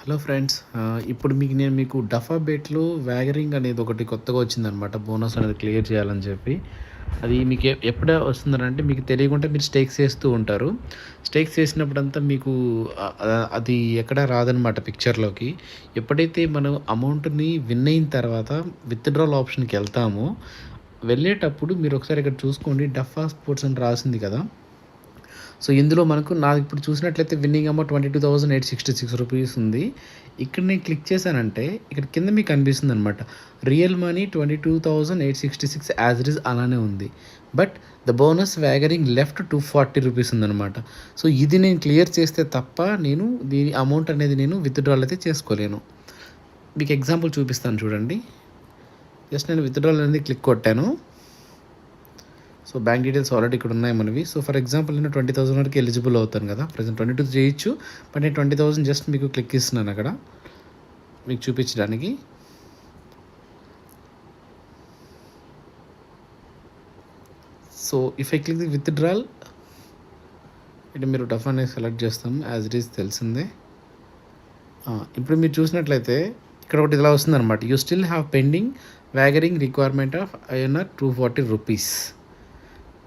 Hello friends, ఇప్పుడు నేను మీకు డఫా బేట్లో వ్యాగరింగ్ అనేది ఒకటి కొత్తగా వచ్చిందనమాట. బోనస్ అనేది క్లియర్ చేయాలని చెప్పి. అది మీకు ఎప్పుడే వస్తుందనంటే మీకు తెలియకుండా మీరు స్టేక్స్ చేస్తూ ఉంటారు. స్టేక్స్ చేసినప్పుడంతా మీకు అది ఎక్కడ రాదనమాట పిక్చర్‌లోకి. ఎప్పుడైతే మనం అమౌంట్‌ని విన్ అయిన తర్వాత విత్‌డ్రాల్ ఆప్షన్‌కి వెళ్తామో, వెళ్ళేటప్పుడు మీరు ఒకసారి ఇక్కడ చూసుకోండి, డఫా స్పోర్ట్స్ అని రాసింది కదా! సో ఇందులో మనకు నాది ఇప్పుడు చూసినట్లయితే విన్నింగ్ అమౌంట్ 22,866 రూపీస్ ఉంది. ఇక్కడ నేను క్లిక్ చేశానంటే ఇక్కడ కింద మీకు కనిపిస్తుంది అనమాట. Real money 22,866 as it is అలానే ఉంది. But the bonus wagering left 240 rupees ఉందనమాట. సో ఇది నేను క్లియర్ చేస్తే తప్ప నేను దీని అమౌంట్ అనేది నేను విత్‌డ్రాల్ అయితే చేసుకోలేను. మీకు ఎగ్జాంపుల్ చూపిస్తాను చూడండి. జస్ట్ నేను విత్‌డ్రాల్ అనేది క్లిక్ కొట్టాను. సో బ్యాంక్ డీటెయిల్స్ ఆల్రెడీ ఇక్కడ ఉన్నాయి మనవి. సో ఫర్ ఎగ్జాంపుల్ నేను 20,000 వరకు ఎలిజిబుల్ అవుతాను కదా. ప్రెజెంట్ 22 చేయొచ్చు, బట్ నేను 20,000 జస్ట్ మీకు క్లిక్ ఇస్తున్నాను అక్కడ మీకు చూపించడానికి. So if I click the withdrawal, ఇటు మీరు డఫ్ అనేది సెలెక్ట్ చేస్తాం యాజ్ ఇట్ ఈస్ తెలిసిందే. ఇప్పుడు మీరు చూసినట్లయితే ఇక్కడ ఒకటి ఇలా వస్తుందన్నమాట. You still have pending wagering requirement of INR 240 rupees.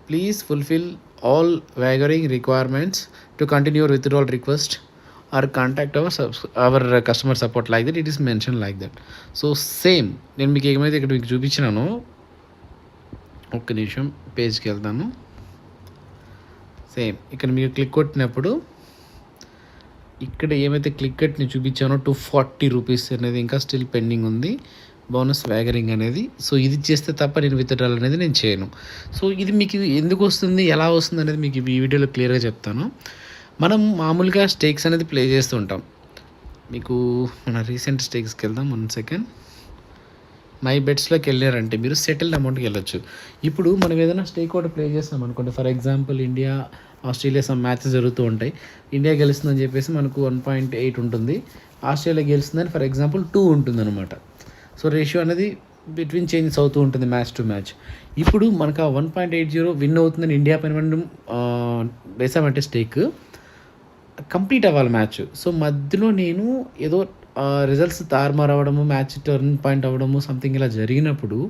Please fulfill all varying requirements to continue your withdrawal request or contact our customer support like that. It is mentioned like that. So same నేను మీకు ఏమైతే ఇక్కడ మీకు చూపించినానో, ఒక్క నిమిషం పేజ్కి వెళ్తాను. Same ఇక్కడ మీరు క్లిక్ కొట్టినప్పుడు ఇక్కడ ఏమైతే క్లిక్ కట్ నేను చూపించానో 240 రూపీస్ అనేది ఇంకా స్టిల్ పెండింగ్ ఉంది, బోనస్ వ్యాగరింగ్ అనేది. సో ఇది చేస్తే తప్ప నేను విత్‌డ్రాల్ అనేది నేను చేయను. సో ఇది మీకు ఎందుకు వస్తుంది, ఎలా వస్తుంది అనేది మీకు ఈ వీడియోలో క్లియర్గా చెప్తాను. మనం మామూలుగా స్టేక్స్ అనేది ప్లే చేస్తూ ఉంటాం. మీకు మన రీసెంట్ స్టేక్స్కి వెళ్దాం. 1 సెకండ్. మై బెట్స్లోకి వెళ్ళారంటే మీరు సెటిల్డ్ అమౌంట్కి వెళ్ళొచ్చు. ఇప్పుడు మనం ఏదైనా స్టేక్ ఒకటి ప్లే చేస్తాం అనుకోండి. For example India Australia some matches జరుగుతూ ఉంటాయి. ఇండియా గెలుస్తుందని చెప్పేసి మనకు 1.8 ఉంటుంది, ఆస్ట్రేలియా గెలుస్తుందని ఫర్ ఎగ్జాంపుల్ 2 ఉంటుంది అనమాట. సో రేషియో అనేది బిట్వీన్ చేంజెస్ అవుతూ ఉంటుంది మ్యాచ్ టు మ్యాచ్. ఇప్పుడు మనకు ఆ 1.80 విన్ అవుతుందని ఇండియా పైన మనం వేసామంటే స్టేక్ కంప్లీట్ అవ్వాలి మ్యాచ్. సో మధ్యలో నేను ఏదో రిజల్ట్స్ తారుమారు అవ్వడము, మ్యాచ్ టర్న్ పాయింట్ అవ్వడము సంథింగ్ ఇలా జరిగినప్పుడు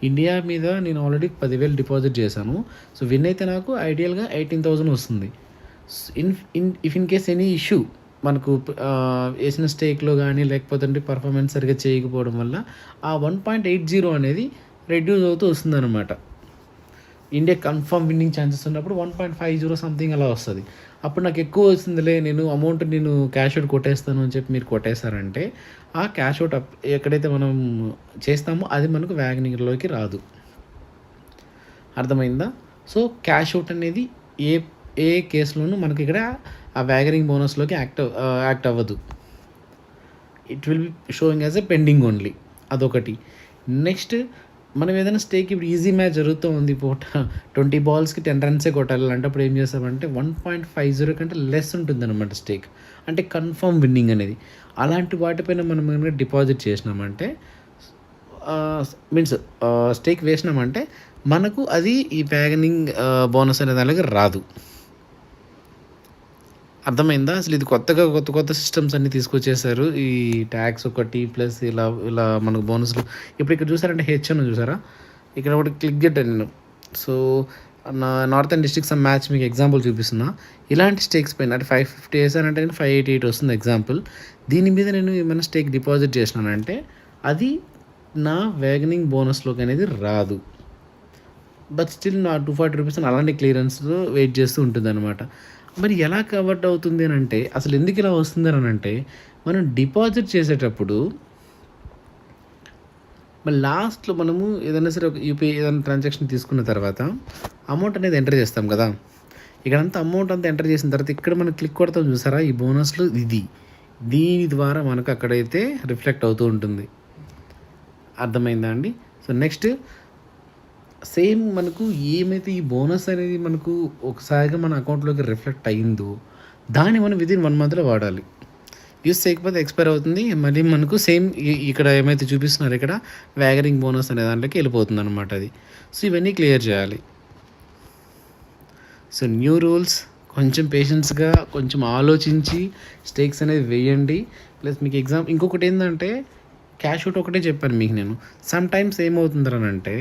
ఇండియా మీద నేను ఆల్రెడీ 10,000 డిపాజిట్ చేశాను. సో విన్ అయితే నాకు ఐడియల్గా 18,000 వస్తుంది. If in case any issue మనకు వేసిన స్టేక్లో కానీ లేకపోతే పర్ఫార్మెన్స్ సరిగ్గా చేయకపోవడం వల్ల ఆ 1.80 అనేది రెడ్యూస్ అవుతూ వస్తుందన్నమాట. ఇండియా కన్ఫర్మ్ విన్నింగ్ ఛాన్సెస్ ఉన్నప్పుడు 1.50 సంథింగ్ అలా వస్తుంది. అప్పుడు నాకు ఎక్కువ వస్తుందిలే, నేను అమౌంట్ నేను క్యాష్ అవుట్ కొట్టేస్తాను అని చెప్పి మీరు కొట్టేస్తారంటే ఆ క్యాష్ అవుట్ ఎక్కడైతే మనం చేస్తామో అది మనకు వ్యాగనింగ్లోకి రాదు. అర్థమైందా? సో క్యాష్ అవుట్ అనేది ఏ ఏ కేసులోనూ మనకి ఇక్కడ ఆ వ్యాగరింగ్ బోనస్లోకి యాక్ట్ అవ్వదు. It will be sowing as a pending only. అదొకటి. నెక్స్ట్ మనం ఏదైనా స్టేక్ ఇప్పుడు ఈజీ మ్యాచ్ జరుగుతూ ఉంది, 20 బాల్స్కి 10 రన్సే కొట్టాలి అంటే అప్పుడు ఏం చేస్తామంటే 1.50 కంటే లెస్ ఉంటుంది అనమాట స్టేక్, అంటే కన్ఫర్మ్ విన్నింగ్ అనేది. అలాంటి వాటిపైన మనం కనుక డిపాజిట్ చేసినామంటే మీన్స్ స్టేక్ వేసినామంటే మనకు అది ఈ వ్యాగనింగ్ బోనస్ అనే దానికి రాదు. అర్థమైందా? అసలు ఇది కొత్త సిస్టమ్స్ అన్నీ తీసుకొచ్చేసారు. ఈ ట్యాక్స్ ఒకటి ప్లస్ ఇలా ఇలా మనకు బోనస్లు. ఇప్పుడు ఇక్కడ చూసారంటే అని చూసారా, ఇక్కడ ఒకటి క్లిక్ చేశాను నేను. సో నార్థన్ డిస్ట్రిక్ట్స్ మ్యాచ్ మీకు ఎగ్జాంపుల్ చూపిస్తున్నా. ఇలాంటి స్టేక్స్ పైన అంటే 550 వేసానంటే నేను 588 వస్తుంది ఎగ్జాంపుల్. దీని మీద నేను ఏమైనా స్టేక్ డిపాజిట్ చేసినానంటే అది నా వ్యాగనింగ్ బోనస్లోకి అనేది రాదు. బట్ స్టిల్ నా 240 రూపీస్ అలాంటి క్లియరెన్స్లో వెయిట్ చేస్తూ ఉంటుంది అనమాట. మరి ఎలా కవర్ట్ అవుతుంది అని అంటే, అసలు ఎందుకు ఇలా వస్తుంది అని అంటే, మనం డిపాజిట్ చేసేటప్పుడు మరి లాస్ట్లో మనము ఏదైనా సరే ఒక యూపీఐ ఏదైనా ట్రాన్సాక్షన్ తీసుకున్న తర్వాత అమౌంట్ అనేది ఎంటర్ చేస్తాం కదా. ఇక్కడంతా అమౌంట్ అంతా ఎంటర్ చేసిన తర్వాత ఇక్కడ మనం క్లిక్ కొడతాం చూసారా, ఈ బోనస్లు దీని ద్వారా మనకు అక్కడైతే రిఫ్లెక్ట్ అవుతూ ఉంటుంది. అర్థమైందా అండి? సో నెక్స్ట్ సేమ్ మనకు ఏమైతే ఈ బోనస్ అనేది మనకు ఒకసారిగా మన అకౌంట్లోకి రిఫ్లెక్ట్ అయ్యిందో దాన్ని మనం విదిన్ 1 మంత్లో వాడాలి. యూస్ చేయకపోతే ఎక్స్పైర్ అవుతుంది. మళ్ళీ మనకు సేమ్ ఇక్కడ ఏమైతే చూపిస్తున్నారు ఇక్కడ వ్యాగరింగ్ బోనస్ అనే దాంట్లోకి వెళ్ళిపోతుంది అనమాట అది. సో ఇవన్నీ క్లియర్ చేయాలి. సో న్యూ రూల్స్ కొంచెం పేషెన్స్గా కొంచెం ఆలోచించి స్టేక్స్ అనేది వేయండి. ప్లస్ మీకు ఇంకొకటి ఏంటంటే క్యాష్ అవుట్ ఒకటే చెప్పాను మీకు నేను. సమ్ టైమ్స్ ఏమవుతుందనంటే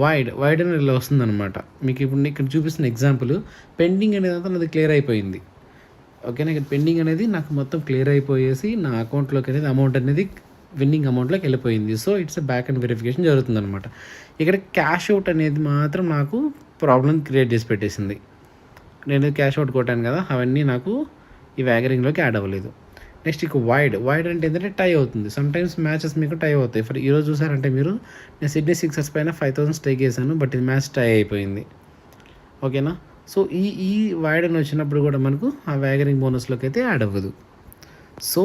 వైడ్ అనేది ఇలా వస్తుందన్నమాట. మీకు ఇప్పుడు ఇక్కడ చూపిస్తున్న ఎగ్జాంపుల్ పెండింగ్ అనేది అంతా నాది క్లియర్ అయిపోయింది. ఓకేనా, ఇక్కడ పెండింగ్ అనేది నాకు మొత్తం క్లియర్ అయిపోయేసి నా అకౌంట్లోకి అనేది అమౌంట్ అనేది విన్నింగ్ అమౌంట్లోకి వెళ్ళిపోయింది. So it's back and verification జరుగుతుందన్నమాట. ఇక్కడ క్యాష్ అవుట్ అనేది మాత్రం నాకు ప్రాబ్లం క్రియేట్ చేసి పెట్టేసింది. నేను క్యాష్ అవుట్ కొట్టాను కదా, అవన్నీ నాకు ఈ వ్యాగరింగ్లోకి యాడ్ అవ్వలేదు. నెక్స్ట్ ఇక వైడ్ అంటే ఏంటంటే టై అవుతుంది. సమ్ టైమ్స్ మ్యాచెస్ మీకు టై అవుతాయి. ఫర్ ఈరోజు చూసారంటే మీరు, నేను సిడ్నీ సిక్సర్స్ పైన 5,000 స్టేక్ చేశాను, బట్ ఇది మ్యాచ్ టై అయిపోయింది. ఓకేనా, సో ఈ వైడ్ అని వచ్చినప్పుడు కూడా మనకు ఆ వ్యాగరింగ్ బోనస్లోకి అయితే యాడ్ అవ్వదు. సో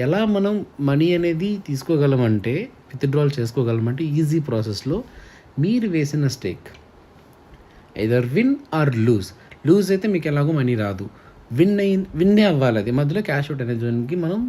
ఎలా మనం మనీ అనేది తీసుకోగలమంటే, విత్డ్రాల్ చేసుకోగలమంటే ఈజీ ప్రాసెస్లో మీరు వేసిన stake either win or lose అయితే మీకు ఎలాగో మనీ రాదు. విన్నే అవ్వాలి. అది మధ్యలో క్యాష్ అవుట్ అనే జోన్కి మనం